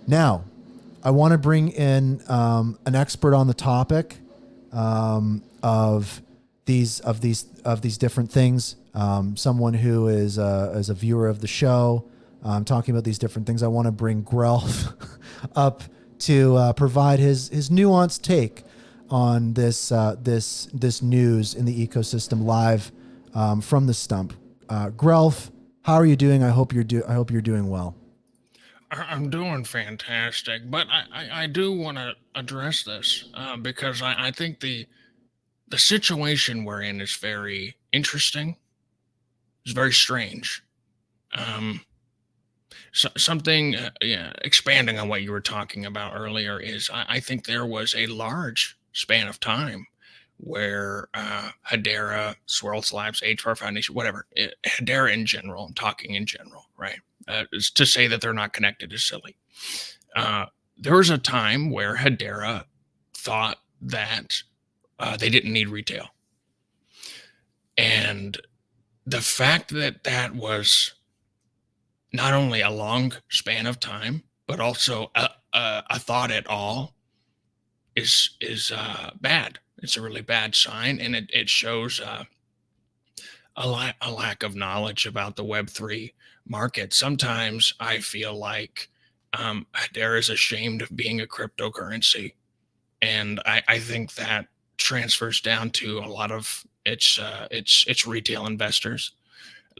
Now, I want to bring in an expert on the topic of these different things. Someone who is a viewer of the show, talking about these different things. I want to bring Grelf up to provide his nuanced take on this news in the ecosystem live from the stump. Grelf, how are you doing? I hope you're doing well. I'm doing fantastic, but I do want to address this because I think the situation we're in is very interesting. It's very strange. Um, something, yeah, expanding on what you were talking about earlier is I think there was a large span of time where hedera, swirl slabs, HBAR Foundation, whatever, hedera in general, I'm talking in general, right? To say that they're not connected is silly. Uh, there was a time where hedera thought that they didn't need retail, and the fact that that was not only a long span of time, but also a thought at all is bad. It's a really bad sign, and it shows a lack of knowledge about the Web3 market. Sometimes I feel like there is ashamed of being a cryptocurrency, and I think that transfers down to a lot of its retail investors,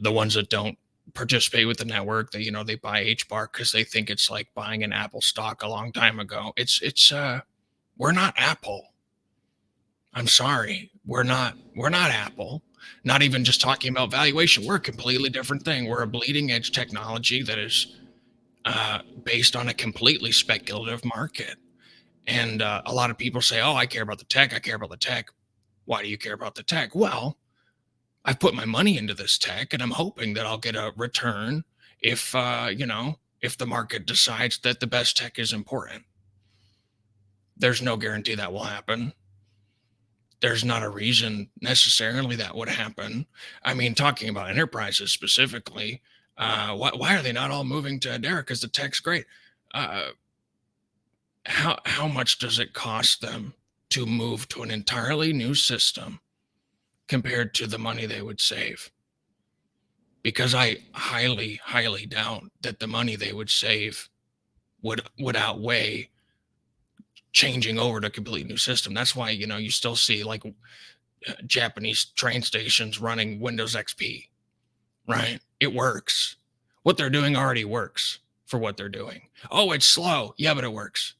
the ones that don't participate with the network. They buy HBAR because they think it's like buying an Apple stock a long time ago. It's we're not Apple. I'm sorry. We're not Apple. Not even just talking about valuation. We're a completely different thing. We're a bleeding edge technology that is based on a completely speculative market. And a lot of people say, "Oh, I care about the tech. I care about the tech." Why do you care about the tech? Well, I've put my money into this tech, and I'm hoping that I'll get a return if if the market decides that the best tech is important. There's no guarantee that will happen. There's not a reason necessarily that would happen. I mean, talking about enterprises specifically, why are they not all moving to Hedera? Because the tech's great. Uh, how much does it cost them to move to an entirely new system compared to the money they would save? Because I highly doubt that the money they would save would outweigh changing over to a completely new system. That's why you still see like Japanese train stations running Windows XP, right? It works. What they're doing already works for what they're doing. Oh, it's slow. Yeah, but it works.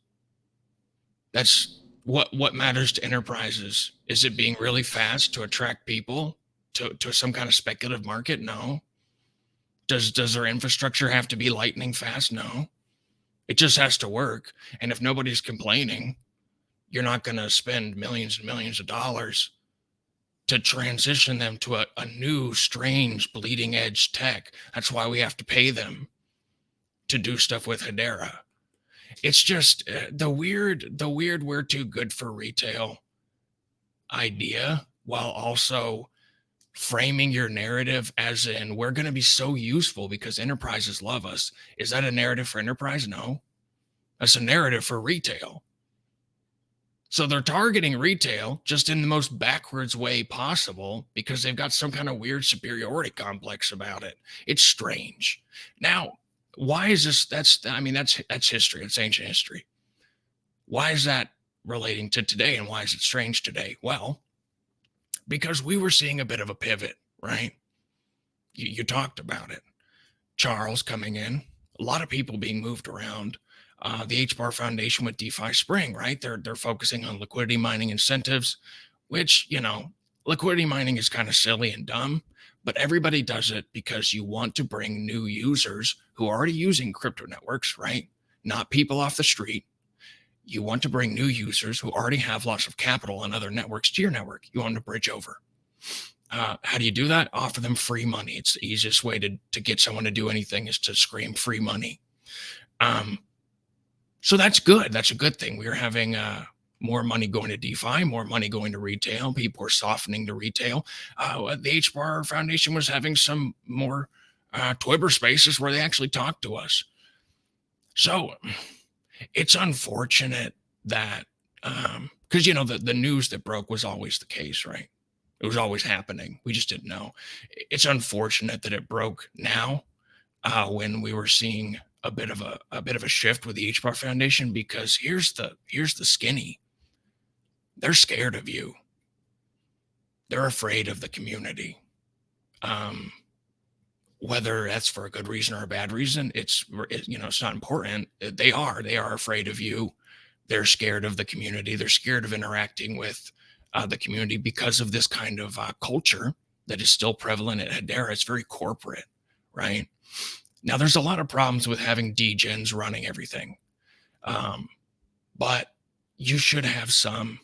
That's what matters to enterprises. Is it being really fast to attract people to some kind of speculative market? No. Does their infrastructure have to be lightning fast? No. It just has to work. And if nobody's complaining, you're not going to spend millions and millions of dollars to transition them to a new, strange, bleeding edge tech. That's why we have to pay them to do stuff with Hedera. It's just the weird we're too good for retail idea, while also framing your narrative as in we're going to be so useful because enterprises love us. Is that a narrative for enterprise? No, that's a narrative for retail. So they're targeting retail just in the most backwards way possible because they've got some kind of weird superiority complex about it. It's strange. Now, why is this? That's history. It's ancient history. Why is that relating to today, and why is it strange today? Well, because we were seeing a bit of a pivot, right? You talked about it. Charles coming in, a lot of people being moved around. The HBAR Foundation with DeFi Spring, right? They're focusing on liquidity mining incentives, which liquidity mining is kind of silly and dumb, but everybody does it because you want to bring new users who are already using crypto networks, right? Not people off the street. You want to bring new users who already have lots of capital on other networks to your network. You want to bridge over. How do you do that? Offer them free money. It's the easiest way to get someone to do anything is to scream free money. Um, so that's good. That's a good thing. We're having more money going to DeFi, more money going to retail. People are softening to retail. The HBAR Foundation was having some more Twitter spaces where they actually talked to us. So It's unfortunate that, because the news that broke was always the case, right? It was always happening. We just didn't know. It's unfortunate that it broke now, when we were seeing a bit of a shift with the HBAR Foundation, because here's the skinny. They're scared of you. They're afraid of the community. Um, whether that's for a good reason or a bad reason, it's not important. They are afraid of you. They're scared of the community. They're scared of interacting with the community because of this kind of culture that is still prevalent at Hedera. It's very corporate, right? Now, there's a lot of problems with having degens running everything, um, but you should have some,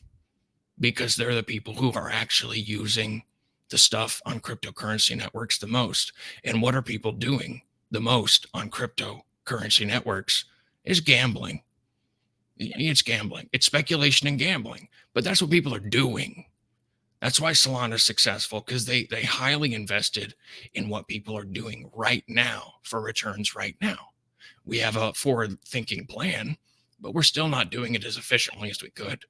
because they're the people who are actually using the stuff on cryptocurrency networks the most. And what are people doing the most on cryptocurrency networks is gambling. It's gambling, it's speculation and gambling, but that's what people are doing. That's why Solana is successful, because they highly invested in what people are doing right now for returns right now. We have a forward thinking plan, but we're still not doing it as efficiently as we could.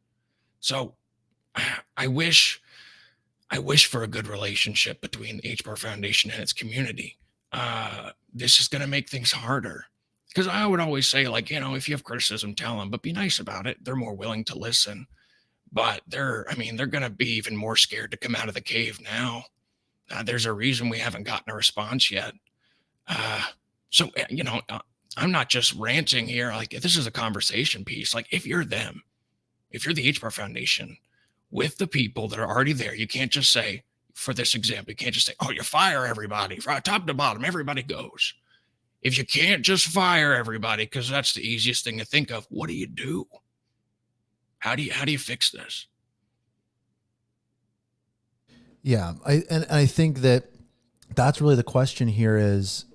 So I wish I wish for a good relationship between the HBAR Foundation and its community. This is going to make things harder, because I would always say, like, if you have criticism, tell them, but be nice about it. They're more willing to listen. But they're going to be even more scared to come out of the cave now. There's a reason we haven't gotten a response yet. Uh, so, I'm not just ranting here. Like, this is a conversation piece. Like, if you're them, if you're the HBAR Foundation, with the people that are already there, you can't just say, for this example, you can't just say, oh, you fire everybody from top to bottom, everybody goes. If you can't just fire everybody, because that's the easiest thing to think of, what do you do? How do you fix this? Yeah, I think that's really the question here is,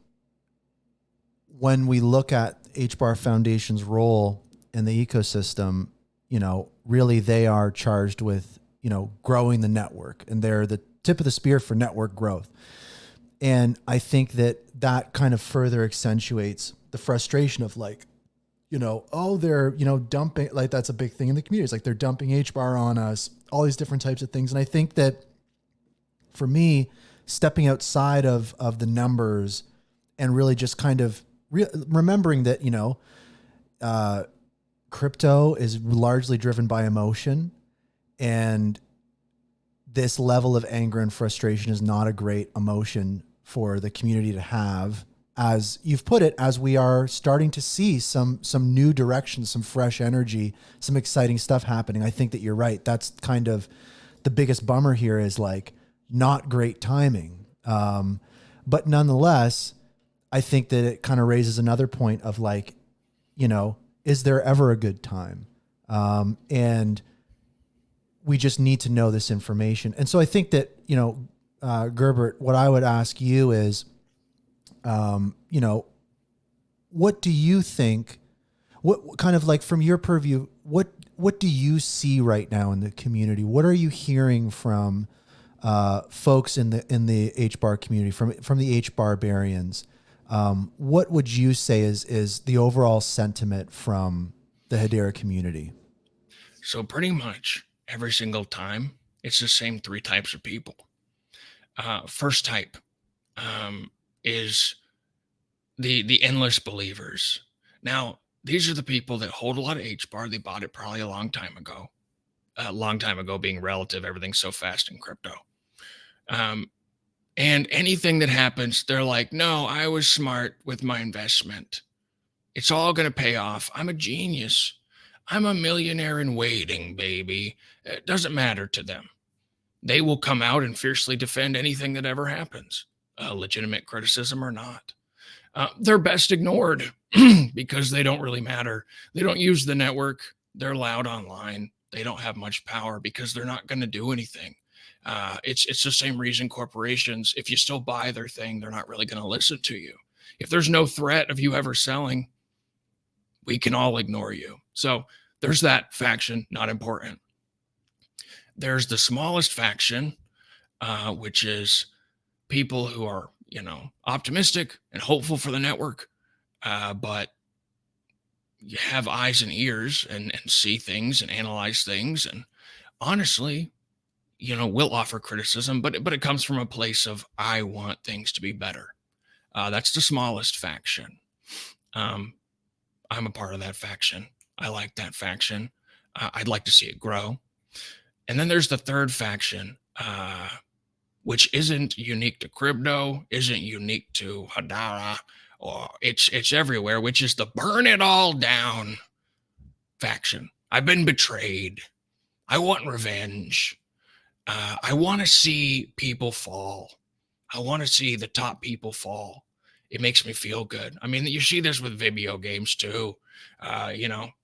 when we look at HBAR Foundation's role in the ecosystem, really they are charged with, growing the network, and they're the tip of the spear for network growth. And I think that kind of further accentuates the frustration of, like, oh, they're, dumping, like, that's a big thing in the community. It's like they're dumping HBAR on us, all these different types of things. And I think that, for me, stepping outside of the numbers and really just kind of remembering that, crypto is largely driven by emotion, and this level of anger and frustration is not a great emotion for the community to have, as you've put it, as we are starting to see some new directions, some fresh energy, some exciting stuff happening. I think that you're right. That's kind of the biggest bummer here, is like, not great timing. But nonetheless, I think that it kind of raises another point of, like, is there ever a good time? And we just need to know this information. And so I think that, Gerbert, what I would ask you is, what do you think, what kind of, like, from your purview, what do you see right now in the community? What are you hearing from folks in the HBAR community, from the HBARbarians? What would you say is the overall sentiment from the Hedera community? So pretty much every single time, it's the same three types of people. First type is the endless believers. Now, these are the people that hold a lot of HBAR. They bought it probably a long time ago. A long time ago being relative, everything's so fast in crypto. And anything that happens, they're like, no, I was smart with my investment. It's all going to pay off. I'm a genius. I'm a millionaire in waiting, baby. It doesn't matter to them. They will come out and fiercely defend anything that ever happens, legitimate criticism or not. They're best ignored because they don't really matter. They don't use the network. They're loud online. They don't have much power because they're not going to do anything. It's the same reason corporations, if you still buy their thing, they're not really going to listen to you. If there's no threat of you ever selling, we can all ignore you. So there's that faction, not important. There's the smallest faction, which is people who are, optimistic and hopeful for the network, but have eyes and ears and see things and analyze things. And honestly, will offer criticism, but it comes from a place of, I want things to be better. That's the smallest faction. Um, I'm a part of that faction. I like that faction. I'd like to see it grow. And then there's the third faction, which isn't unique to crypto, isn't unique to Hedera, or it's everywhere, which is the burn it all down faction. I've been betrayed. I want revenge. I want to see people fall. I want to see the top people fall. It makes me feel good. I mean, you see this with video games too.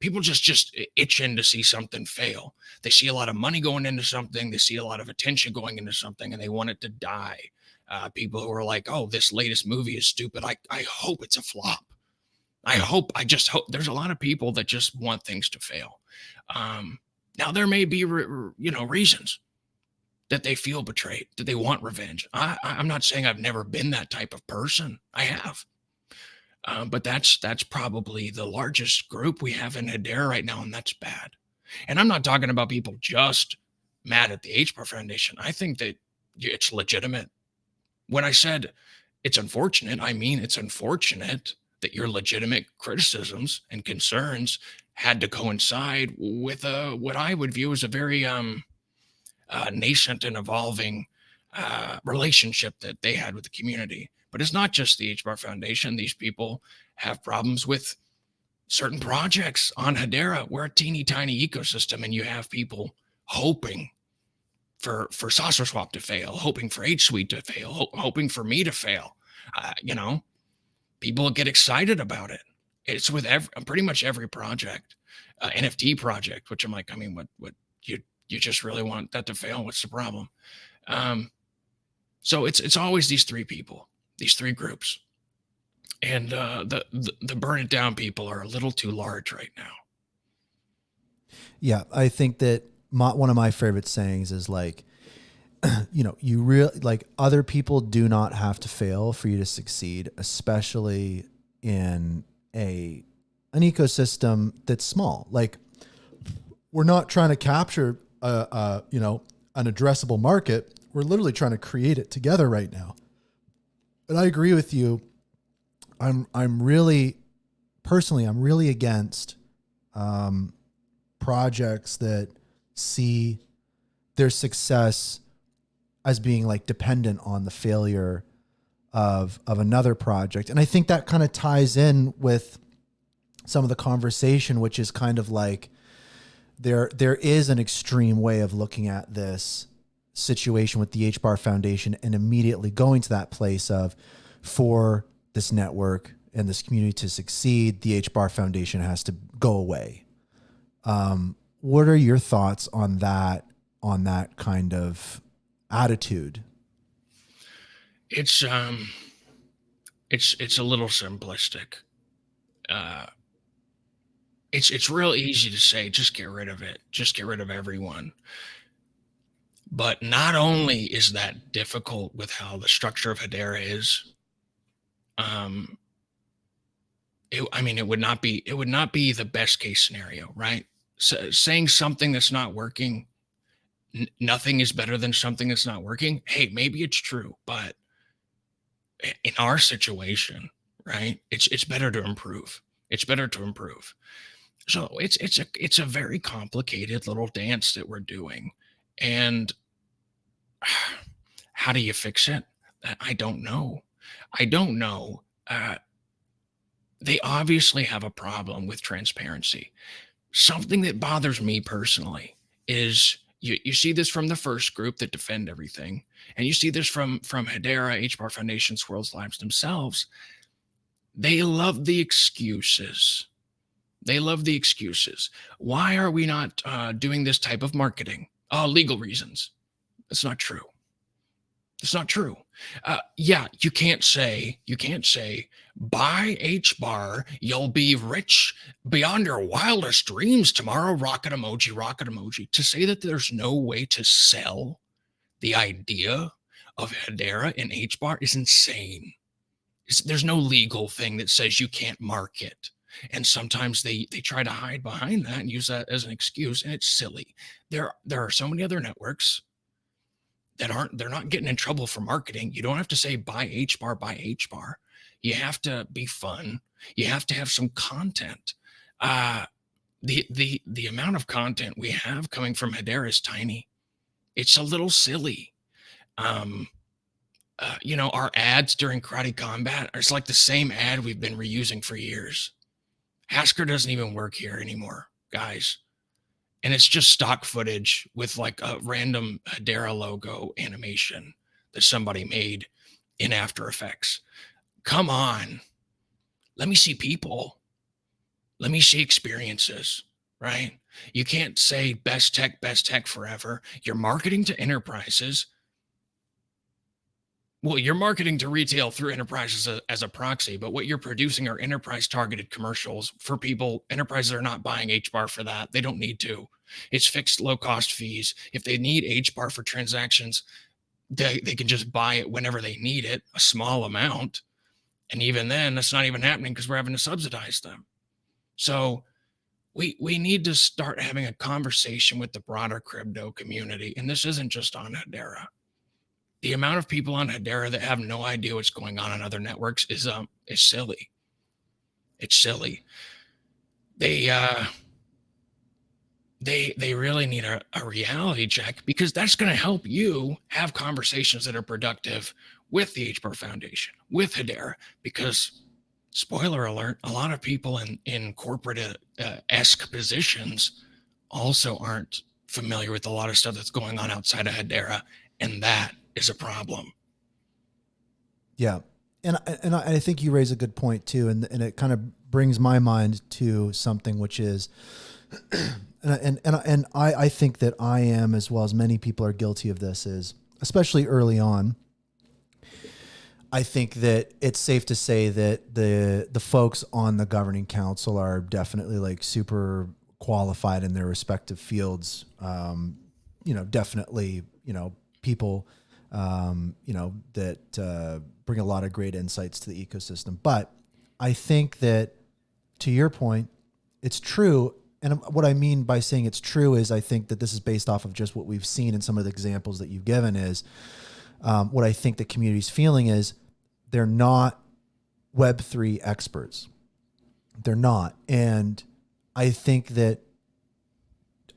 People just itching to see something fail. They see a lot of money going into something. They see a lot of attention going into something, and they want it to die. People who are like, "Oh, this latest movie is stupid. I hope it's a flop. I just hope." There's a lot of people that just want things to fail. Now there may be reasons that they feel betrayed, that they want revenge. I'm not saying I've never been that type of person. I have. But that's probably the largest group we have in Hedera right now, and that's bad. And I'm not talking about people just mad at the HBAR Foundation. I think that it's legitimate. When I said it's unfortunate, I mean it's unfortunate that your legitimate criticisms and concerns had to coincide with what I would view as a very nascent and evolving relationship that they had with the community. But it's not just the HBAR Foundation. These people have problems with certain projects on Hedera. We're a teeny tiny ecosystem, and you have people hoping for Saucer Swap to fail, hoping for HSuite to fail, hoping for me to fail. People get excited about it. It's with pretty much every project, NFT project, which I'm like, I mean, what you just really want that to fail? What's the problem? So it's always these three people, these three groups, and the burn it down people are a little too large right now. Yeah, I think that one of my favorite sayings is like, you really like other people do not have to fail for you to succeed, especially in an ecosystem that's small. Like, we're not trying to capture an addressable market. We're literally trying to create it together right now. But I agree with you. I'm really against projects that see their success as being like dependent on the failure of another project. And I think that kind of ties in with some of the conversation, which is kind of like there is an extreme way of looking at this situation with the HBAR Foundation and immediately going to that place of, for this network and this community to succeed, the HBAR Foundation has to go away. What are your thoughts on that kind of attitude? It's a little simplistic. It's real easy to say, just get rid of it. Just get rid of everyone. But not only is that difficult with how the structure of Hedera is, it would not be the best case scenario, right? So saying something that's not working, nothing is better than something that's not working. Hey, maybe it's true, but in our situation, right, it's better to improve. It's better to improve. So it's a very complicated little dance that we're doing. And how do you fix it? I don't know. They obviously have a problem with transparency. Something that bothers me personally is you see this from the first group that defend everything, and you see this from Hedera, HBAR Foundation, Swirls Labs themselves. They love the excuses. Why are we not doing this type of marketing? Oh, legal reasons. That's not true. It's not true. Yeah, you can't say, buy HBAR, you'll be rich beyond your wildest dreams tomorrow, rocket emoji, rocket emoji. To say that there's no way to sell the idea of Hedera and HBAR is insane. There's no legal thing that says you can't market. And sometimes they try to hide behind that and use that as an excuse, and it's silly. There are so many other networks that they're not getting in trouble for marketing. You don't have to say buy HBAR, buy HBAR. You have to be fun. You have to have some content. Uh, the amount of content we have coming from Hedera is tiny. It's a little silly. Um, our ads during Karate Combat are like the same ad we've been reusing for years. Hasker doesn't even work here anymore, guys. And it's just stock footage with like a random Hedera logo animation that somebody made in After Effects. Come on. Let me see people. Let me see experiences, right? You can't say best tech forever. You're marketing to enterprises. Well, you're marketing to retail through enterprises as a proxy, but what you're producing are enterprise targeted commercials for people. Enterprises are not buying HBAR for that. They don't need to. It's fixed low cost fees. If they need HBAR for transactions, they can just buy it whenever they need it, a small amount. And even then, that's not even happening because we're having to subsidize them. So we need to start having a conversation with the broader crypto community. And this isn't just on Hedera. The amount of people on Hedera that have no idea what's going on other networks is silly. It's silly. They really need a reality check, because that's going to help you have conversations that are productive with the HBAR Foundation, with Hedera, because spoiler alert, a lot of people in corporate esque positions also aren't familiar with a lot of stuff that's going on outside of Hedera, and that is a problem. Yeah. And I think you raise a good point too. And it kind of brings my mind to something, which is, and I think that I am, as well as many people are guilty of this, is especially early on. I think that it's safe to say that the folks on the governing council are definitely like super qualified in their respective fields. Definitely, people, that bring a lot of great insights to the ecosystem. But I think that, to your point, it's true. And what I mean by saying it's true is I think that this is based off of just what we've seen in some of the examples that you've given is what I think the community's feeling is they're not Web3 experts. They're not. And I think that,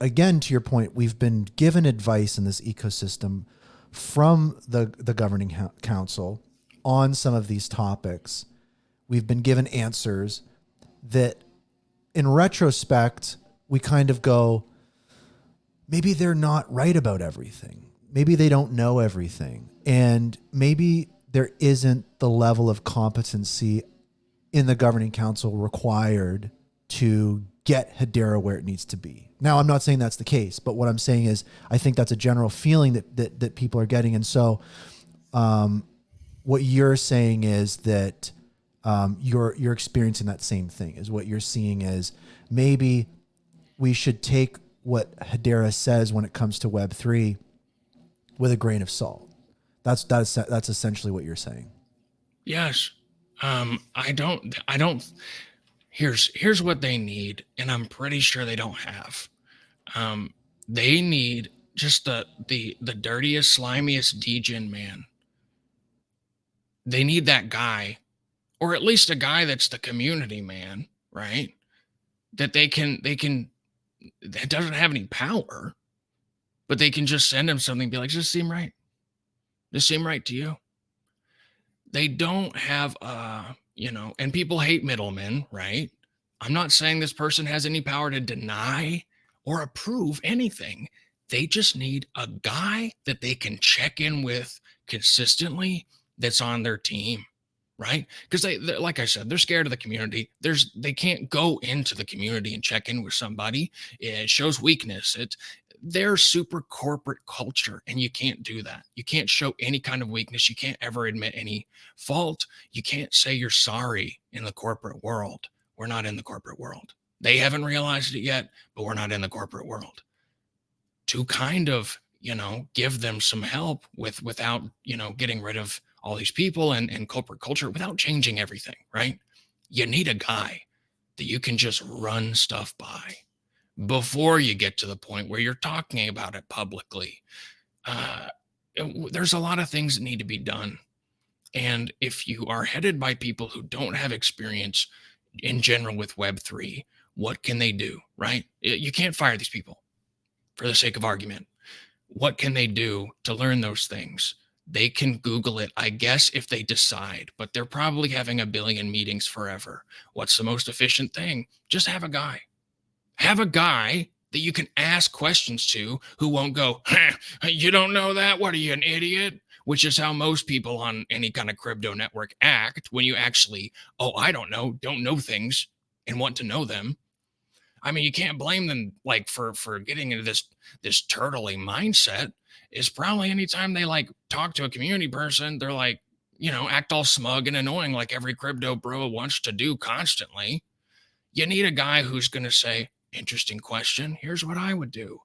again, to your point, we've been given advice in this ecosystem from the governing council on some of these topics. We've been given answers that, in retrospect, we kind of go, maybe they're not right about everything. Maybe they don't know everything. And maybe there isn't the level of competency in the governing council required to get Hedera where it needs to be. Now, I'm not saying that's the case, but what I'm saying is I think that's a general feeling that people are getting. And so what you're saying is that you're experiencing that same thing, is what you're seeing is maybe we should take what Hedera says when it comes to Web3 with a grain of salt. That's essentially what you're saying. Yes. I don't, here's what they need. And I'm pretty sure they don't have, they need just the dirtiest, slimiest degen man. They need that guy, or at least a guy that's the community man, right? That that doesn't have any power, but they can just send him something and be like, does this seem right? Does this seem right to you? They don't have, and people hate middlemen, right? I'm not saying this person has any power to deny or approve anything. They just need a guy that they can check in with consistently that's on their team, right? Because they, like I said, they're scared of the community. They can't go into the community and check in with somebody. It shows weakness. They're super corporate culture, and you can't do that. You can't show any kind of weakness. You can't ever admit any fault. You can't say you're sorry in the corporate world. We're not in the corporate world. They haven't realized it yet, but we're not in the corporate world. To kind of, give them some help without, getting rid of all these people and corporate culture without changing everything, right? You need a guy. that you can just run stuff by before you get to the point where you're talking about it publicly. Uh, there's a lot of things that need to be done. And if you are headed by people who don't have experience in general with Web3, what can they do, right? You can't fire these people for the sake of argument. What can they do to learn those things? They can Google it, I guess, if they decide, but they're probably having a billion meetings forever. What's the most efficient thing? Just have a guy. Have a guy that you can ask questions to who won't go, you don't know that? What are you, an idiot? Which is how most people on any kind of crypto network act when you actually, I don't know things and want to know them. I mean, you can't blame them like for getting into this turtly mindset. Is probably anytime they like talk to a community person, they're like, act all smug and annoying like every crypto bro wants to do constantly. You need a guy who's going to say, interesting question. Here's what I would do.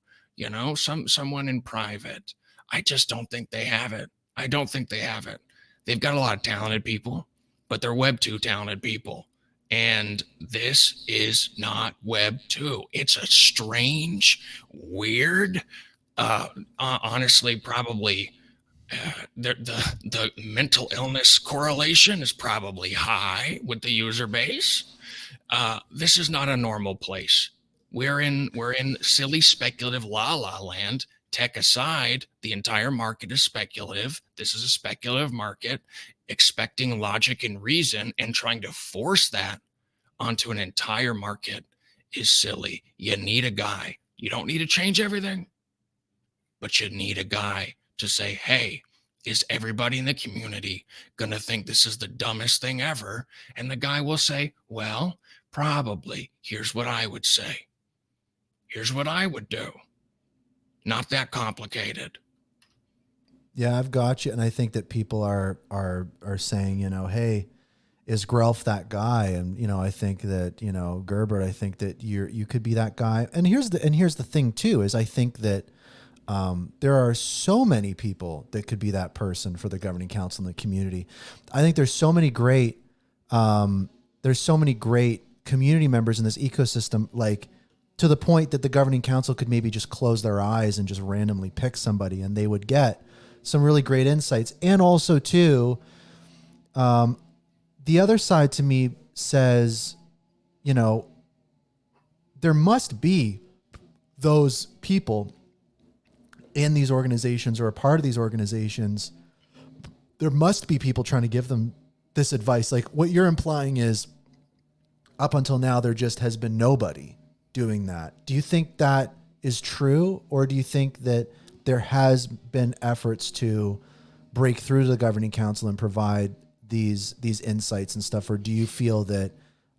Someone in private. I just don't think they have it. I don't think they have it. They've got a lot of talented people, but they're Web 2 talented people. And this is not Web 2. It's a strange, weird, honestly, probably the mental illness correlation is probably high with the user base. This is not a normal place. We're in silly speculative la la land. Tech aside, the entire market is speculative. This is a speculative market. Expecting logic and reason and trying to force that onto an entire market is silly. You need a guy. You don't need to change everything, but you need a guy to say, hey, is everybody in the community going to think this is the dumbest thing ever? And the guy will say, well, probably. Here's what I would say. Here's what I would do. Not that complicated. Yeah, I've got you. And I think that people are saying, hey, is Grelf that guy? And, I think that, Gerbert, I think that you could be that guy. And here's the thing too, is I think that there are so many people that could be that person for the governing council and the community. I think there's so many great community members in this ecosystem, like to the point that the governing council could maybe just close their eyes and just randomly pick somebody and they would get some really great insights. And also too, the other side to me says, there must be those people in these organizations or a part of these organizations. There must be people trying to give them this advice. Like what you're implying is up until now, there just has been nobody doing that. Do you think that is true? Or do you think that there has been efforts to break through to the governing council and provide these insights and stuff? Or do you feel that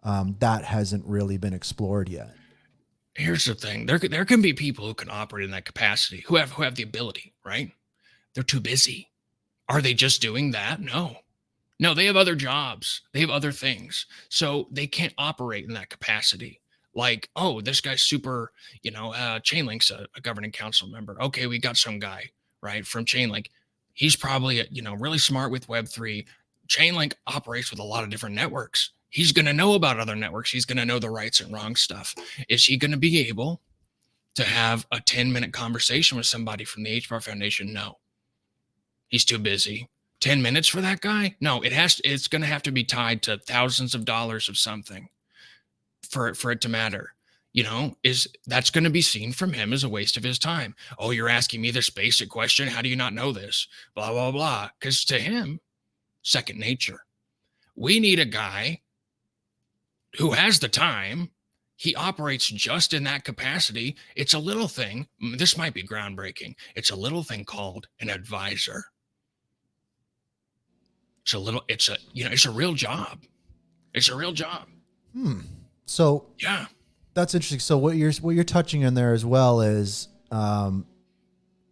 that hasn't really been explored yet? Here's the thing. There can be people who can operate in that capacity, who have the ability, right? They're too busy. Are they just doing that? No, they have other jobs. They have other things. So they can't operate in that capacity. Like, this guy's super, Chainlink's a governing council member. Okay, we got some guy, right, from Chainlink. He's probably, really smart with Web3. Chainlink operates with a lot of different networks. He's going to know about other networks. He's going to know the rights and wrong stuff. Is he going to be able to have a 10-minute conversation with somebody from the HBAR Foundation? No. He's too busy. 10 minutes for that guy? No, it's going to have to be tied to thousands of dollars of something for it to matter. That's going to be seen from him as a waste of his time. Oh, you're asking me this basic question. How do you not know this? Blah, blah, blah. Because to him, second nature. We need a guy who has the time. He operates just in that capacity. It's a little thing. This might be groundbreaking. It's a little thing called an advisor. It's a real job. It's a real job. So yeah, that's interesting. So what you're touching on there as well is,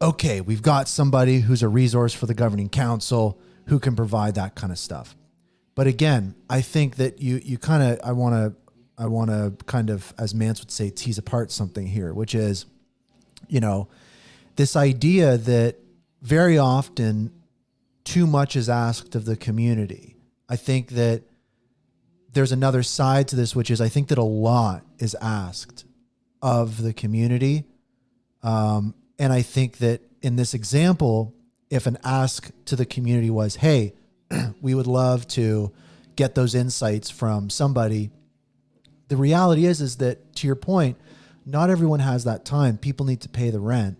okay, we've got somebody who's a resource for the governing council who can provide that kind of stuff. But again, I think that I want to kind of, as Mance would say, tease apart something here, which is, this idea that very often too much is asked of the community. I think that there's another side to this, which is I think that a lot is asked of the community. And I think that in this example, if an ask to the community was, hey, we would love to get those insights from somebody. The reality is that, to your point, not everyone has that time. People need to pay the rent.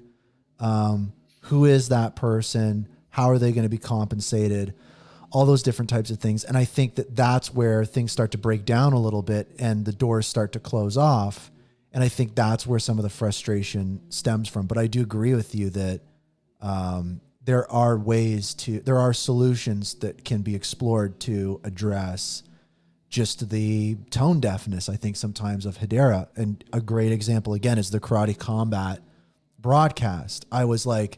Who is that person? How are they going to be compensated? All those different types of things. And I think that that's where things start to break down a little bit and the doors start to close off. And I think that's where some of the frustration stems from. But I do agree with you that there are solutions that can be explored to address just the tone deafness, I think, sometimes of hedera. And a great example, again, is the Karate Combat broadcast. I was like,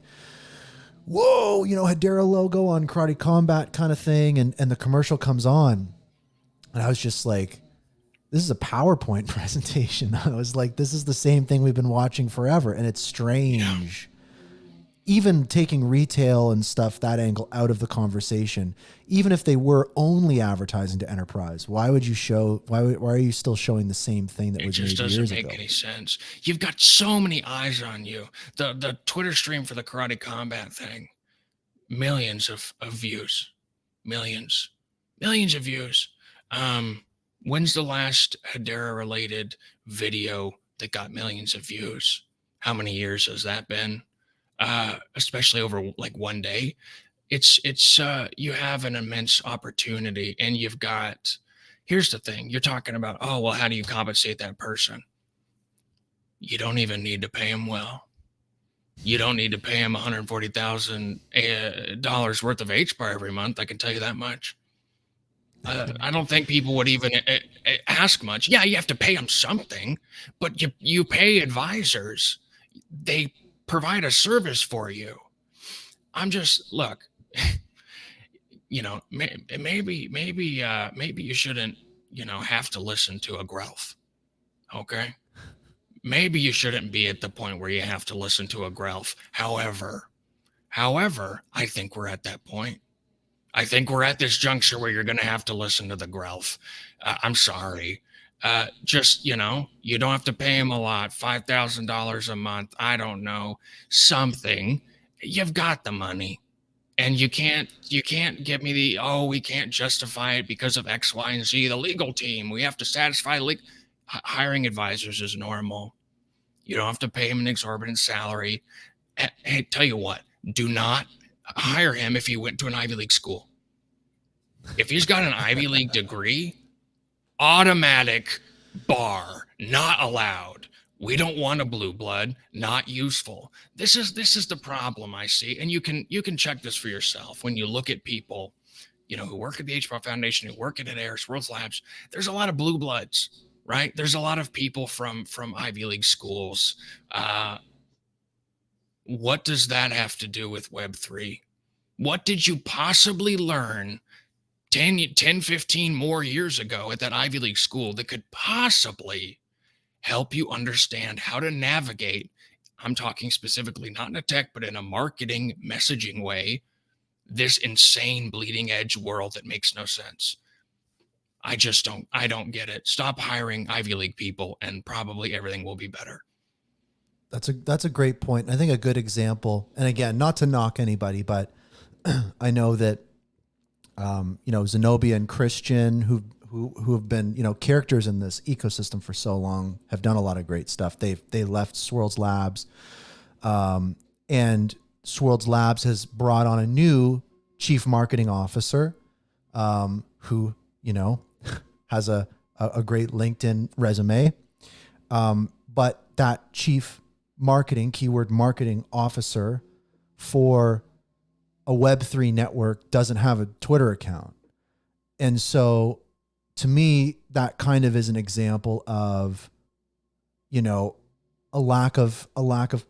whoa, hedera logo on Karate Combat kind of thing. And the commercial comes on. And I was just like, this is a PowerPoint presentation. I was like, this is the same thing we've been watching forever. And it's strange. Even taking retail and stuff, that angle out of the conversation, even if they were only advertising to enterprise, why would you show, why are you still showing the same thing that was made years ago? It just doesn't make any sense. You've got so many eyes on you. The Twitter stream for the Karate Combat thing, millions of views, millions of views. When's the last hedera related video that got millions of views? How many years has that been? Especially over like one day. It's you have an immense opportunity, and here's the thing. You're talking about, oh, well, how do you compensate that person? You don't even need to pay him well. You don't need to pay him $140,000 worth of HBAR every month. I can tell you that much. I don't think people would even ask much. Yeah, you have to pay them something, but you pay advisors. They provide a service for you. I'm just, look, maybe you shouldn't, have to listen to a Grelf. Okay. Maybe you shouldn't be at the point where you have to listen to a Grelf. However, I think we're at that point. I think we're at this juncture where you're going to have to listen to the Grelf. I'm sorry. Just, you don't have to pay him a lot, $5,000 a month. I don't know, something. You've got the money, and you can't give me we can't justify it because of X, Y, and Z. The legal team, we have to satisfy hiring advisors is normal. You don't have to pay him an exorbitant salary. Hey, tell you what, do not hire him if he went to an Ivy League school. If he's got an Ivy League degree, automatic bar, not allowed. We don't want a blue blood, not useful. This is the problem I see. And you can check this for yourself. When you look at people, who work at the HBAR Foundation, who work at hedera, Swirls Labs, there's a lot of blue bloods, right? There's a lot of people from Ivy League schools. What does that have to do with Web3? What did you possibly learn 10, 15 more years ago at that Ivy League school that could possibly help you understand how to navigate? I'm talking specifically not in a tech, but in a marketing messaging way, this insane bleeding edge world that makes no sense. I don't get it. Stop hiring Ivy League people and probably everything will be better. That's a great point. I think a good example, and again, not to knock anybody, but I know that, Zenobia and Christian, who have been, characters in this ecosystem for so long, have done a lot of great stuff. They left Swirls Labs, and Swirls Labs has brought on a new chief marketing officer, who, has a great LinkedIn resume. But that chief keyword marketing officer for a Web3 network doesn't have a Twitter account. And so to me, that kind of is an example of, a lack of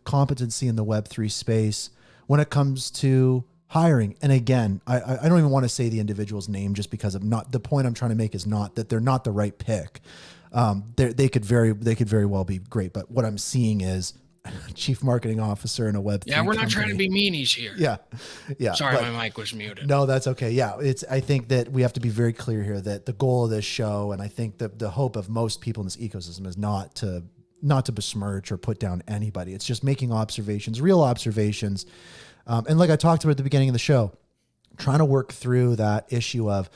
competency in the Web3 space when it comes to hiring. And again, I don't even want to say the individual's name just because the point I'm trying to make is not that they're not the right pick. They could very well be great. But what I'm seeing is chief marketing officer in a Yeah, Web3 we're not trying to company. be meanies here. Yeah. Yeah. Sorry, But my mic was muted. no, that's okay. Yeah. I think that we have to be very clear here that the goal of this show, and I think that the hope of most people in this ecosystem is not to besmirch or put down anybody. It's just making observations, real observations. And like I talked about at the beginning of the show, trying to work through that issue of,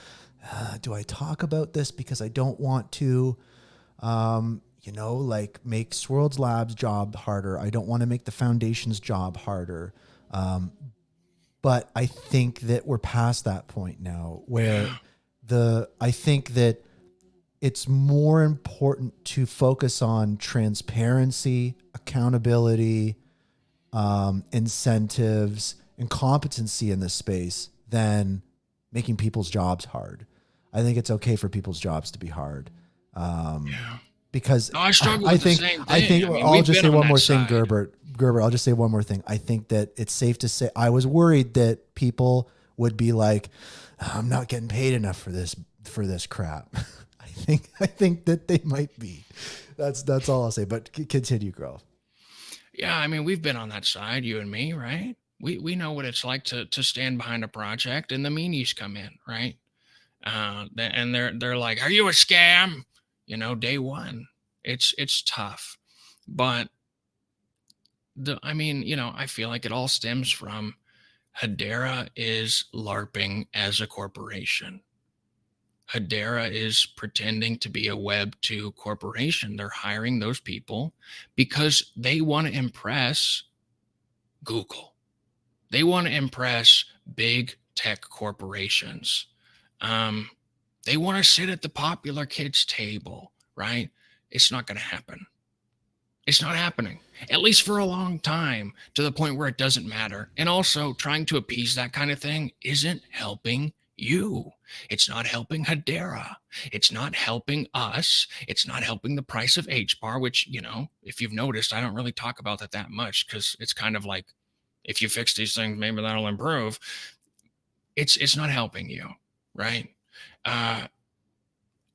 do I talk about this because I don't want to, like make Swirlds Labs job harder. I don't want to make the foundation's job harder. But I think that we're past that point now where I think that it's more important to focus on transparency, accountability, incentives, and competency in this space than making people's jobs hard. I think it's okay for people's jobs to be hard. Because No, I struggle I with think, the same thing. I think mean, I'll we've just been say on one that more thing, side. Gerber, I'll just say one more thing. I think that it's safe to say, I was worried that people would be like, I'm not getting paid enough for this crap. I think that they might be. That's all I'll say, but continue, Grelf. Yeah, I mean, we've been on that side, you and me, right? We know what it's like to stand behind a project and the meanies come in, right? And they're like, "Are you a scam?" Day one. It's tough. But I feel like it all stems from Hedera is LARPing as a corporation. Hedera is pretending to be a Web 2 corporation. They're hiring those people because they want to impress Google. They want to impress big tech corporations. They want to sit at the popular kids table, right? It's not going to happen. It's not happening, at least for a long time, to the point where it doesn't matter. And also, trying to appease that kind of thing isn't helping you. It's not helping Hedera. It's not helping us. It's not helping the price of HBAR, which, if you've noticed, I don't really talk about that much because it's kind of like, if you fix these things, maybe that'll improve. It's not helping you, right?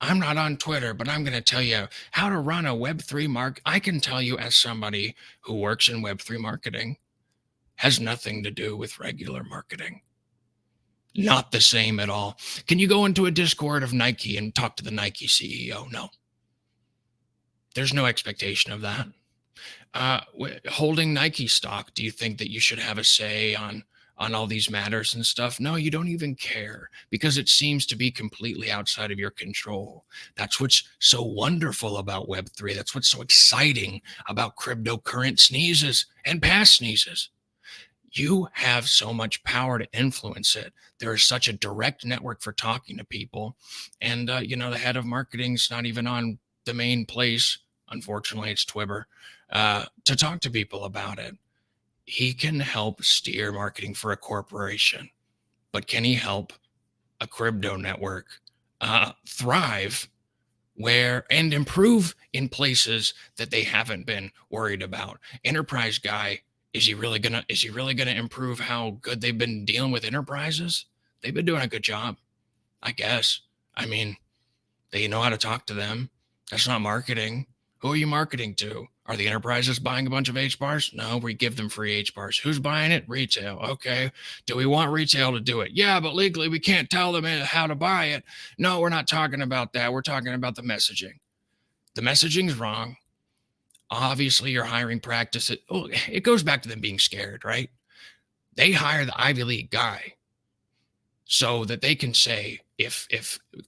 I'm not on Twitter, but I'm going to tell you how to run a Web3 mark. I can tell you, as somebody who works in Web3 marketing, has nothing to do with regular marketing. Not the same at all. Can you go into a Discord of Nike and talk to the Nike CEO? No. There's no expectation of that. Holding Nike stock, do you think that you should have a say on all these matters and stuff? No, you don't even care because it seems to be completely outside of your control. That's what's so wonderful about Web3. That's what's so exciting about cryptocurrency sneezes and past sneezes. You have so much power to influence it. There is such a direct network for talking to people. And, the head of marketing's not even on the main place. Unfortunately, it's Twitter, to talk to people about it. He can help steer marketing for a corporation, but can he help a crypto network thrive and improve in places that they haven't been worried about? Enterprise guy, is he really gonna improve how good they've been dealing with enterprises? They've been doing a good job, I guess. I mean, they know how to talk to them. That's not marketing. Who are you marketing to? Are the enterprises buying a bunch of HBARs? No, we give them free HBARs. Who's buying it? Retail. Okay. Do we want retail to do it? Yeah, but legally we can't tell them how to buy it. No, we're not talking about that. We're talking about the messaging. The messaging's wrong. Obviously, your hiring practice, it goes back to them being scared, right? They hire the Ivy League guy so that they can say, if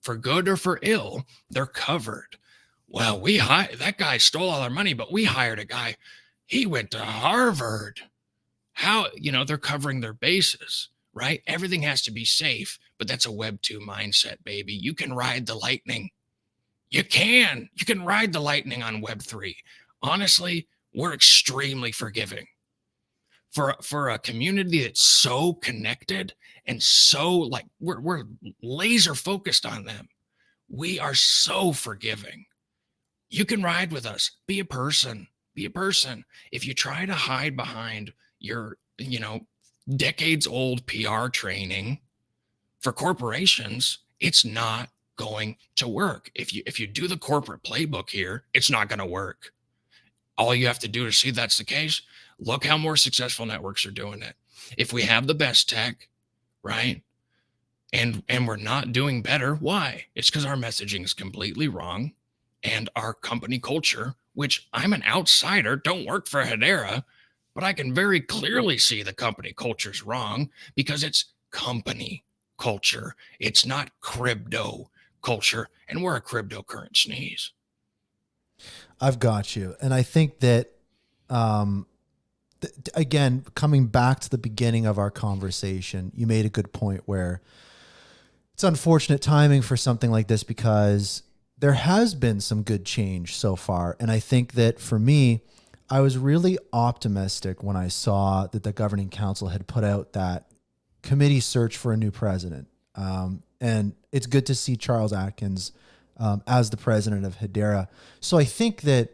for good or for ill, they're covered. Well, that guy stole all our money, but we hired a guy. He went to Harvard. How, they're covering their bases, right? Everything has to be safe, but that's a Web 2 mindset, baby. You can ride the lightning. You can ride the lightning on Web 3. Honestly, we're extremely forgiving. For a community that's so connected and so like we're laser focused on them. We are so forgiving. You can ride with us. Be a person. Be a person. If you try to hide behind your, decades old PR training for corporations, it's not going to work. If you do the corporate playbook here, it's not going to work. All you have to do to see that's the case, look how more successful networks are doing it. If we have the best tech, right? And we're not doing better, why? It's because our messaging is completely wrong and our company culture, which I'm an outsider, don't work for Hedera, but I can very clearly see the company culture's wrong because it's company culture. It's not crypto culture, and we're a cryptocurrency sneeze. I've got you. And I think that, again, coming back to the beginning of our conversation, you made a good point where it's unfortunate timing for something like this because there has been some good change so far. And I think that for me, I was really optimistic when I saw that the governing council had put out that committee search for a new president. And it's good to see Charles Atkins as the president of Hedera. So I think that,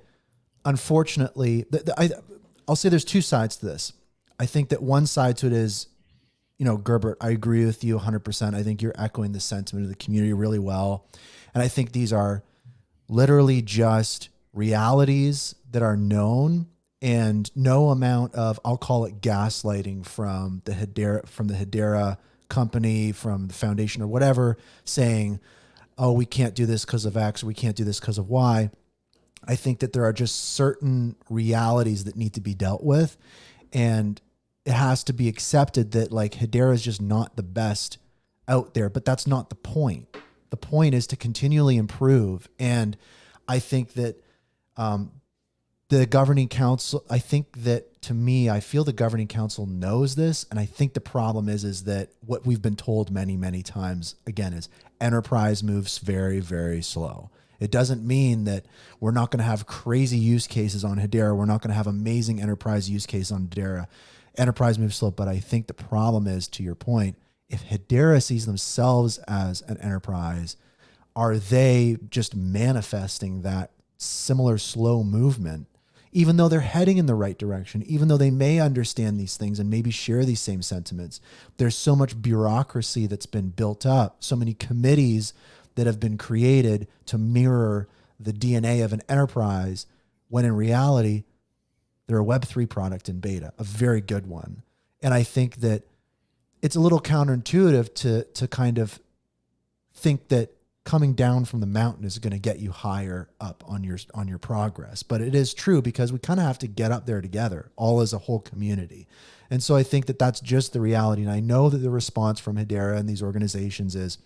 unfortunately, I'll say there's two sides to this. I think that one side to it is, Gerbert, I agree with you 100%. I think you're echoing the sentiment of the community really well. And I think these are literally just realities that are known, and no amount of, I'll call it gaslighting from the Hedera company, from the foundation or whatever, saying, oh, we can't do this because of X, or we can't do this because of Y. I think that there are just certain realities that need to be dealt with. And it has to be accepted that like Hedera is just not the best out there, but that's not the point. The point is to continually improve. And I think that the governing council, I think that, to me, I feel the governing council knows this. And I think the problem is that what we've been told many, many times, again, is enterprise moves very, very slow. It doesn't mean that we're not going to have crazy use cases on Hedera. We're not going to have amazing enterprise use case on Hedera. Enterprise moves slow. But I think the problem is, to your point, if Hedera sees themselves as an enterprise, are they just manifesting that similar slow movement, even though they're heading in the right direction, even though they may understand these things and maybe share these same sentiments? There's so much bureaucracy that's been built up, so many committees that have been created to mirror the DNA of an enterprise, when in reality, they're a Web3 product in beta, a very good one. And I think that it's a little counterintuitive to kind of think that coming down from the mountain is going to get you higher up on your progress. But it is true, because we kind of have to get up there together, all as a whole community. And so I think that that's just the reality. And I know that the response from Hedera and these organizations is,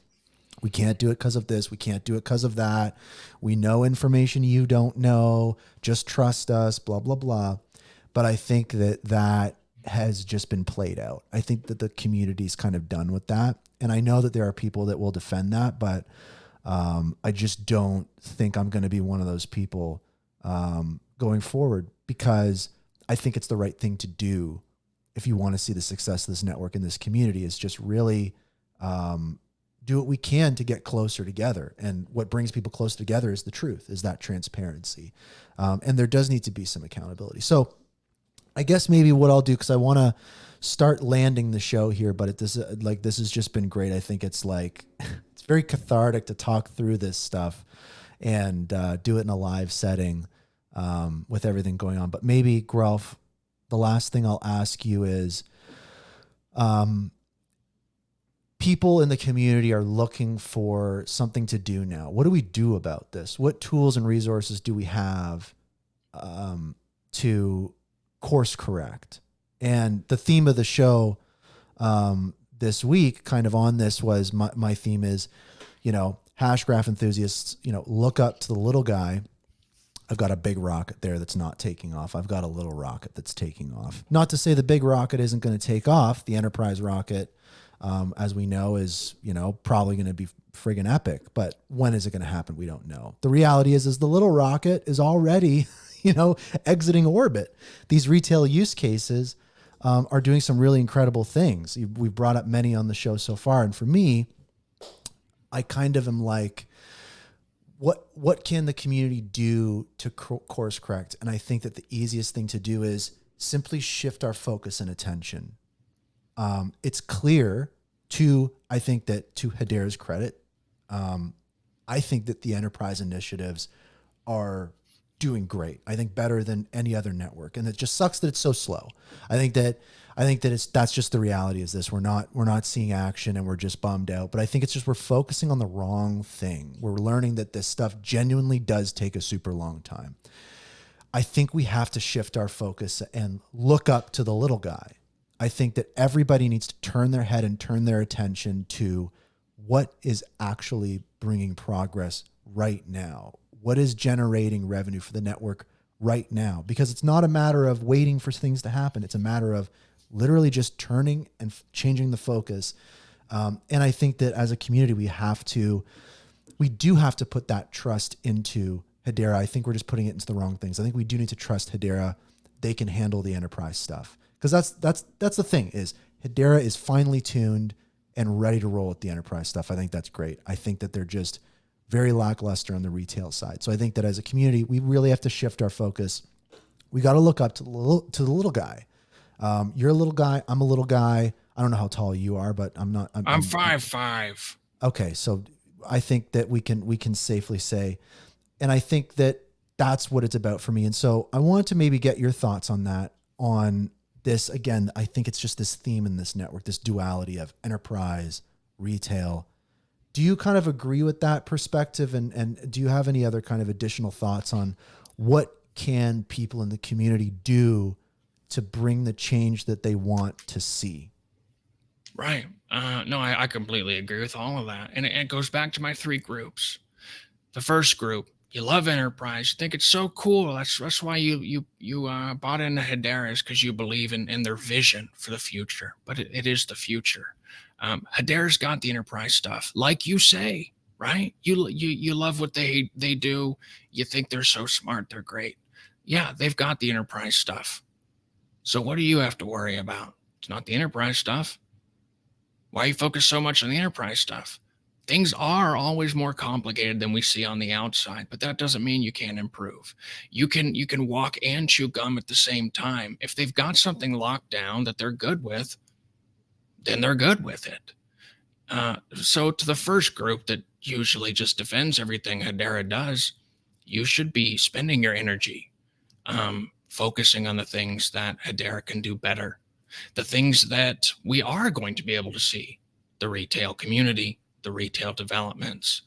we can't do it because of this. We can't do it because of that. We know information you don't know. Just trust us, blah, blah, blah. But I think that that has just been played out. I think that the community's kind of done with that. And I know that there are people that will defend that, but I just don't think I'm going to be one of those people going forward, because I think it's the right thing to do if you want to see the success of this network and this community, is just really do what we can to get closer together. And what brings people closer together is the truth, is that transparency. And there does need to be some accountability. So I guess maybe what I'll do, because I want to start landing the show here, but this has just been great. I think it's like, it's very cathartic to talk through this stuff and do it in a live setting with everything going on. But maybe, Grelf, the last thing I'll ask you is, people in the community are looking for something to do now. What do we do about this? What tools and resources do we have to course correct? And the theme of the show this week, kind of on this, was my theme is, Hashgraph enthusiasts, look up to the little guy. I've got a big rocket there that's not taking off. I've got a little rocket that's taking off. Not to say the big rocket isn't going to take off. The Enterprise rocket, as we know, is, probably going to be friggin' epic. But when is it going to happen? We don't know. The reality is the little rocket is already, exiting orbit. These retail use cases are doing some really incredible things. We've brought up many on the show so far. And for me, I kind of am like, what can the community do to course correct? And I think that the easiest thing to do is simply shift our focus and attention. It's clear I think that to Hedera's credit, I think that the enterprise initiatives are doing great. I think better than any other network. And it just sucks that it's so slow. I think that that's just the reality is this. We're not seeing action and we're just bummed out. But I think it's just we're focusing on the wrong thing. We're learning that this stuff genuinely does take a super long time. I think we have to shift our focus and look up to the little guy. I think that everybody needs to turn their head and turn their attention to what is actually bringing progress right now. What is generating revenue for the network right now? Because it's not a matter of waiting for things to happen. It's a matter of literally just turning and changing the focus. And I think that as a community, we do have to put that trust into Hedera. I think we're just putting it into the wrong things. I think we do need to trust Hedera. They can handle the enterprise stuff. Because that's the thing is Hedera is finely tuned and ready to roll with the enterprise stuff. I think that's great. I think that they're just very lackluster on the retail side. So I think that as a community, we really have to shift our focus. We got to look up to the little guy. You're a little guy. I'm a little guy. I don't know how tall you are, but I'm not. I'm 5'5". Okay, so I think that we can safely say, and I think that that's what it's about for me. And so I wanted to maybe get your thoughts on that. On this again, I think it's just this theme in this network, this duality of enterprise, retail. Do you kind of agree with that perspective? And do you have any other kind of additional thoughts on what can people in the community do to bring the change that they want to see? Right. No, I completely agree with all of that. And it goes back to my three groups. The first group, you love enterprise, you think it's so cool. That's why you bought into Hedera's, because you believe in their vision for the future. But it is the future. Hedera's got the enterprise stuff, like you say, right? You love what they do. You think they're so smart, they're great. Yeah, they've got the enterprise stuff. So what do you have to worry about? It's not the enterprise stuff. Why you focus so much on the enterprise stuff? Things are always more complicated than we see on the outside, but that doesn't mean you can't improve. You can walk and chew gum at the same time. If they've got something locked down that they're good with, then they're good with it. So to the first group that usually just defends everything Hedera does, you should be spending your energy focusing on the things that Hedera can do better, the things that we are going to be able to see, the retail community, the retail developments.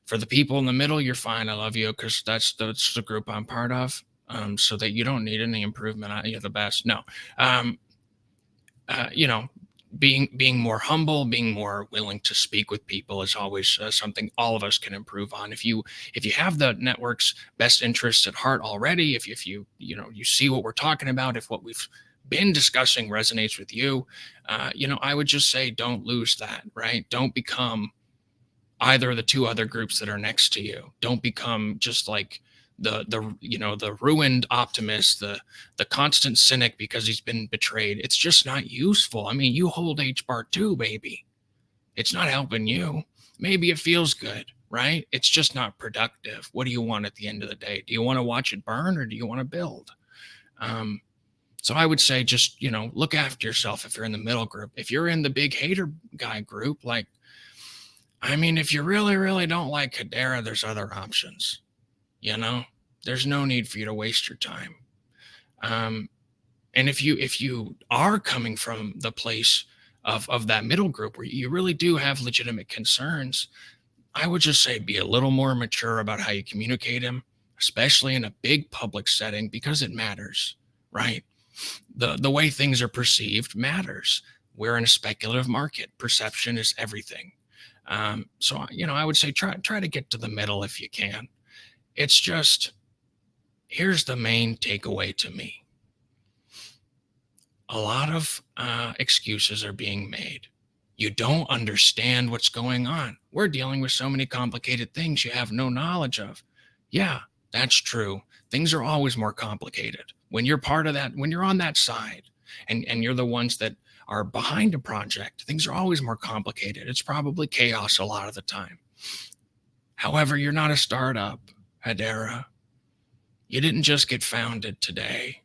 For the people in the middle, you're fine. I love you, because that's the group I'm part of. So that you don't need any improvement. You're the best. No, you know, being more humble, being more willing to speak with people is always something all of us can improve on. If you have the network's best interests at heart already, if you see what we're talking about, if what we've been discussing resonates with you, I would just say don't lose that, right? Don't become either of the two other groups that are next to you. Don't become just like the ruined optimist, the constant cynic because he's been betrayed. It's just not useful. I mean, you hold HBAR too, baby. It's not helping you. Maybe it feels good, right? It's just not productive. What do you want at the end of the day? Do you want to watch it burn, or do you want to build? So I would say just, look after yourself if you're in the middle group. If you're in the big hater guy group, if you really, really don't like Hedera, there's other options. There's no need for you to waste your time. And if you are coming from the place of that middle group where you really do have legitimate concerns, I would just say be a little more mature about how you communicate them, especially in a big public setting, because it matters, right? The way things are perceived matters. We're in a speculative market. Perception is everything. So I would say try to get to the middle if you can. It's just, here's the main takeaway to me. A lot of excuses are being made. You don't understand what's going on. We're dealing with so many complicated things you have no knowledge of. Yeah, that's true. Things are always more complicated. When you're part of that, when you're on that side and you're the ones that are behind a project, things are always more complicated. It's probably chaos a lot of the time. However, you're not a startup, Hedera. You didn't just get founded today.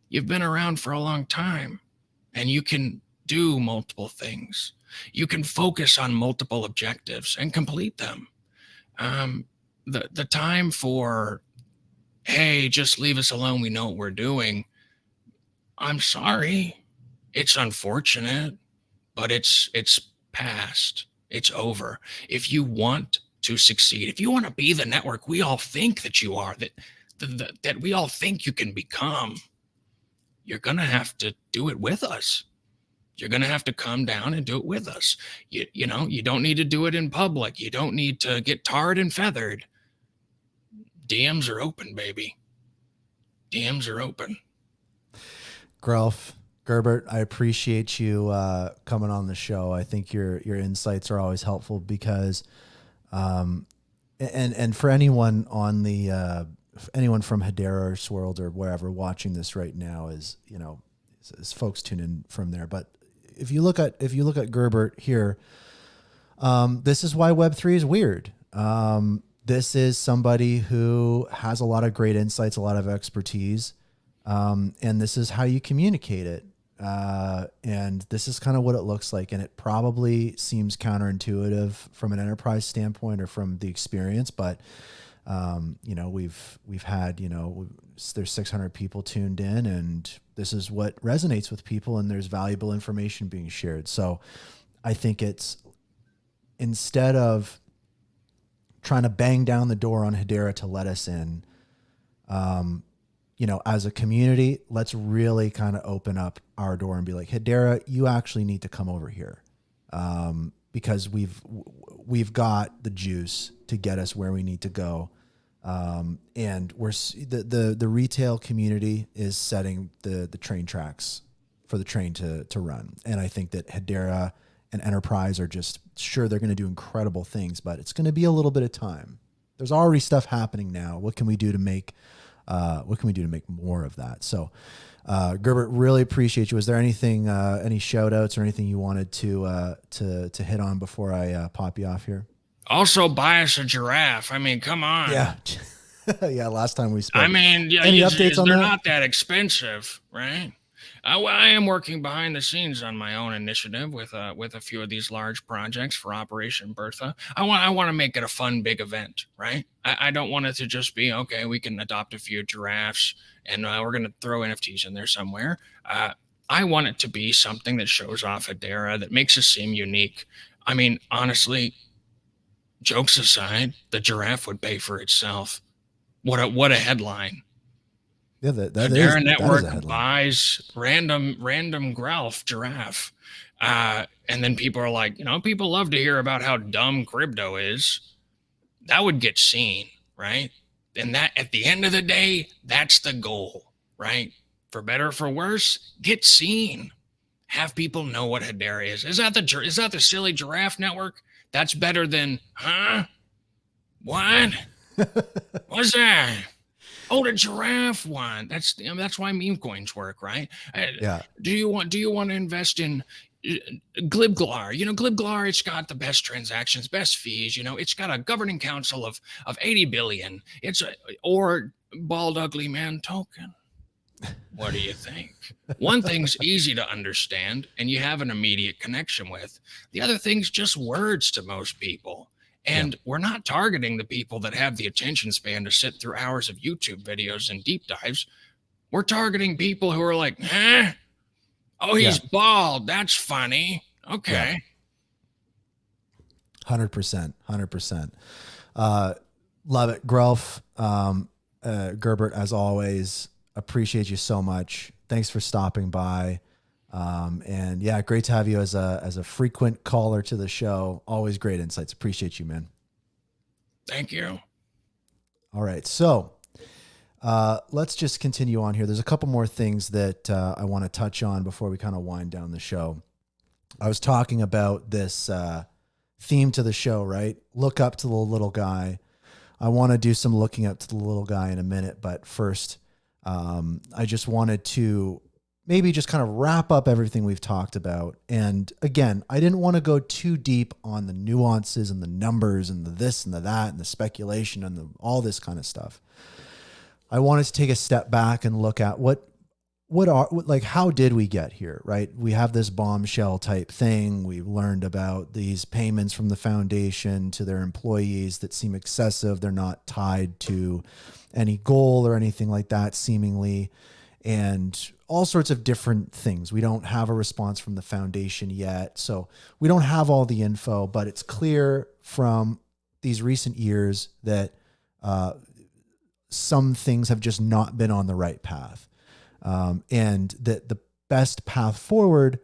You've been around for a long time, and you can do multiple things. You can focus on multiple objectives and complete them. The time for hey, just leave us alone. We know what we're doing. I'm sorry. It's unfortunate, but it's past. It's over. If you want to succeed, if you want to be the network we all think that you are, that we all think you can become, you're going to have to do it with us. You're going to have to come down and do it with us. You know, you don't need to do it in public. You don't need to get tarred and feathered. DMs are open, baby. DMs are open. Grelf, Gerbert, I appreciate you coming on the show. I think your insights are always helpful because, and for anyone on the anyone from Hedera World or wherever watching this right now is, you know, as folks tune in from there. But if you look at Gerbert here, this is why Web3 is weird. This is somebody who has a lot of great insights, a lot of expertise. And this is how you communicate it. And this is kind of what it looks like. And it probably seems counterintuitive from an enterprise standpoint or from the experience. But, you know, we've had, you know, there's 600 people tuned in, and this is what resonates with people, and there's valuable information being shared. So I think it's, instead of trying to bang down the door on Hedera to let us in, you know, as a community, let's really kind of open up our door and be like, Hedera, you actually need to come over here, because we've got the juice to get us where we need to go, and we're the retail community is setting the train tracks for the train to run, and I think that Hedera and enterprise are just, sure, they're going to do incredible things, but it's going to be a little bit of time. There's already stuff happening now. What can we do to make more of that? So, Gerbert, really appreciate you. Was there anything, any shout outs or anything you wanted to hit on before I pop you off here? Also, buy us a giraffe. I mean, come on. Yeah. Yeah. Last time we spoke. I mean, yeah, any updates on that? They're not that expensive, right? I am working behind the scenes on my own initiative with a few of these large projects for Operation Bertha. I want to make it a fun, big event, right? I don't want it to just be, okay, we can adopt a few giraffes and we're going to throw NFTs in there somewhere. I want it to be something that shows off Hedera, that makes us seem unique. I mean, honestly, jokes aside, the giraffe would pay for itself. What a headline. Yeah, Hedera Network buys random Grelf giraffe. And then people are like, you know, people love to hear about how dumb crypto is. That would get seen, right? And that, at the end of the day, that's the goal, right? For better or for worse, get seen. Have people know what Hedera is. Is that the silly giraffe network? That's better than, huh? What? What's that? Oh, the giraffe one. That's why meme coins work, right? Yeah. Do you want to invest in Glibglar? You know, Glibglar, it's got the best transactions, best fees. You know, it's got a governing council of 80 billion. Or Bald Ugly Man token. What do you think? One thing's easy to understand and you have an immediate connection with. The other thing's just words to most people. And we're not targeting the people that have the attention span to sit through hours of YouTube videos and deep dives. We're targeting people who are like, huh? Oh, he's bald. That's funny. Okay. 100%. 100%. Love it. Grelf, Gerbert, as always, appreciate you so much. Thanks for stopping by. And yeah, great to have you as a frequent caller to the show. Always great insights. Appreciate you, man. Thank you. All right. So, let's just continue on here. There's a couple more things that, I want to touch on before we kind of wind down the show. I was talking about this, theme to the show, right? Look up to the little guy. I want to do some looking up to the little guy in a minute, but first, I just wanted to maybe just kind of wrap up everything we've talked about. And again, I didn't want to go too deep on the nuances and the numbers and the this and the that and the speculation and all this kind of stuff. I wanted to take a step back and look at what how did we get here, right? We have this bombshell type thing. We've learned about these payments from the foundation to their employees that seem excessive. They're not tied to any goal or anything like that, seemingly, and all sorts of different things. We don't have a response from the foundation yet. So we don't have all the info, but it's clear from these recent years that some things have just not been on the right path. And that the best path forward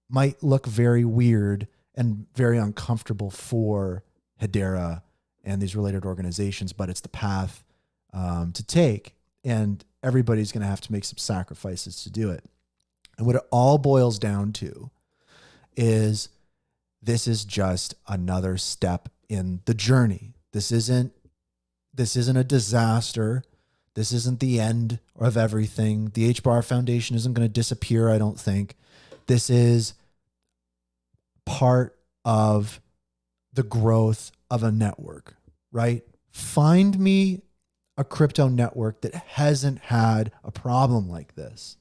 might look very weird and very uncomfortable for Hedera and these related organizations, but it's the path to take, and everybody's going to have to make some sacrifices to do it. And what it all boils down to is this is just another step in the journey. This isn't a disaster. This isn't the end of everything. The HBAR Foundation isn't going to disappear, I don't think. This is part of the growth of a network, right? Find me a crypto network that hasn't had a problem like this,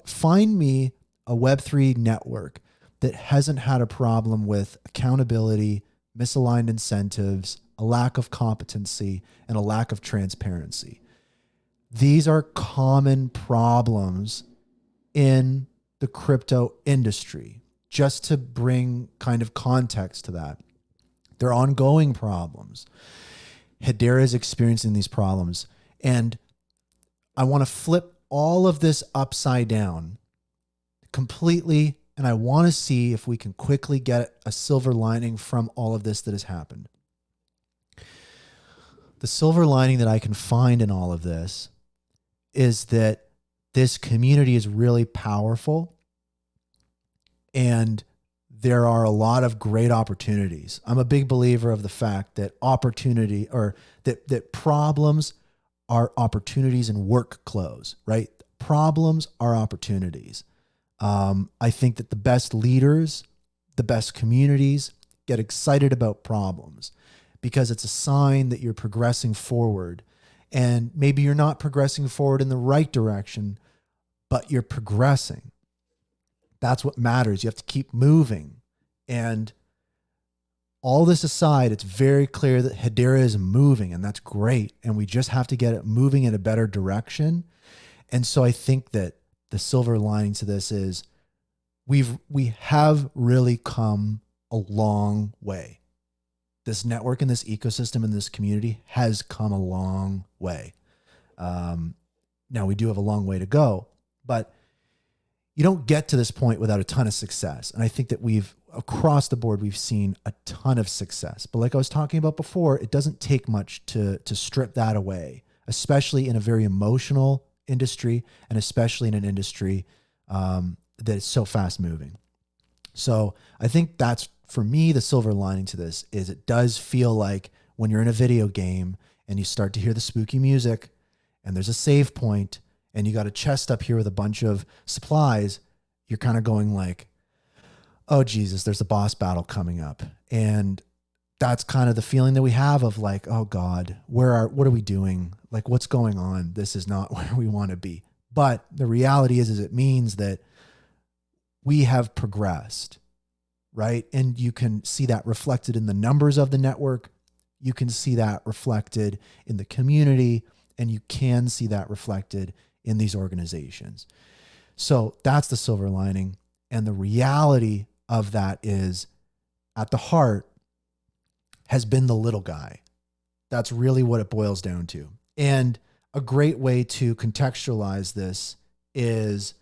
find me a Web3 network that hasn't had a problem with accountability, misaligned incentives, a lack of competency, and a lack of transparency. These are common problems in the crypto industry. Just to bring kind of context to that, they're ongoing problems. Hedera is experiencing these problems. And I want to flip all of this upside down completely. And I want to see if we can quickly get a silver lining from all of this that has happened. The silver lining that I can find in all of this is that this community is really powerful, and there are a lot of great opportunities. I'm a big believer of the fact that opportunity, or that problems are opportunities and work close, right? Problems are opportunities. I think that the best leaders, the best communities get excited about problems because it's a sign that you're progressing forward. And maybe you're not progressing forward in the right direction, but you're progressing. That's what matters. You have to keep moving. And all this aside, it's very clear that Hedera is moving, and that's great. And we just have to get it moving in a better direction. And so I think that the silver lining to this is we have really come a long way. This network and this ecosystem and this community has come a long way. Now we do have a long way to go, but you don't get to this point without a ton of success. And I think that across the board, we've seen a ton of success. But like I was talking about before, it doesn't take much to strip that away, especially in a very emotional industry, and especially in an industry that is so fast moving. So I think that's, for me, the silver lining to this is it does feel like when you're in a video game and you start to hear the spooky music and there's a save point and you got a chest up here with a bunch of supplies, you're kind of going like, oh Jesus, there's a boss battle coming up. And that's kind of the feeling that we have of like, oh God, what are we doing? Like, what's going on? This is not where we want to be. But the reality is it means that we have progressed, right? And you can see that reflected in the numbers of the network. You can see that reflected in the community, and you can see that reflected in these organizations. So that's the silver lining. And the reality of that is, at the heart has been the little guy. That's really what it boils down to. And a great way to contextualize this is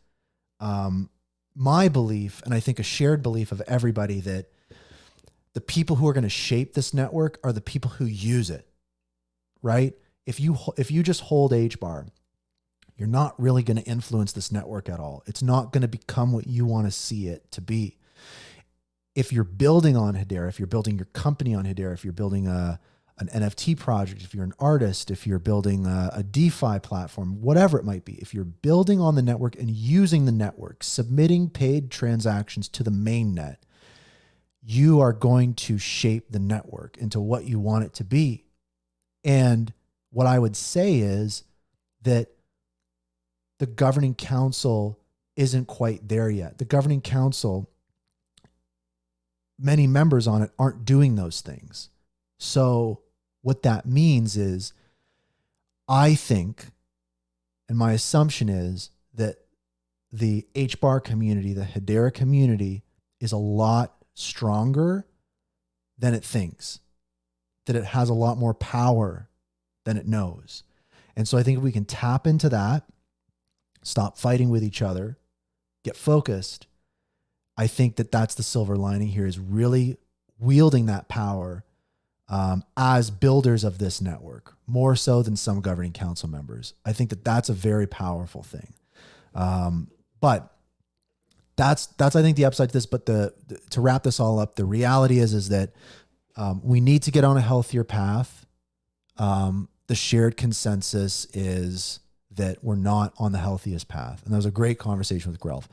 my belief, and I think a shared belief of everybody, that the people who are going to shape this network are the people who use it, right? If you just hold HBAR, you're not really going to influence this network at all. It's not going to become what you want to see it to be. If you're building on Hedera, if you're building your company on Hedera, if you're building an NFT project, if you're an artist, if you're building a DeFi platform, whatever it might be, if you're building on the network and using the network, submitting paid transactions to the mainnet, you are going to shape the network into what you want it to be. And what I would say is that the governing council isn't quite there yet. The governing council, many members on it aren't doing those things. So what that means is, I think, and my assumption is that the HBAR community, the hedera community, is a lot stronger than it thinks, that it has a lot more power than it knows. And so I think if we can tap into that, stop fighting with each other, get focused, I think that that's the silver lining here, is really wielding that power as builders of this network, more so than some governing council members. I think that that's a very powerful thing. But that's I think the upside to this. But to wrap this all up, the reality is that we need to get on a healthier path. The shared consensus is that we're not on the healthiest path. And that was a great conversation with Grelf.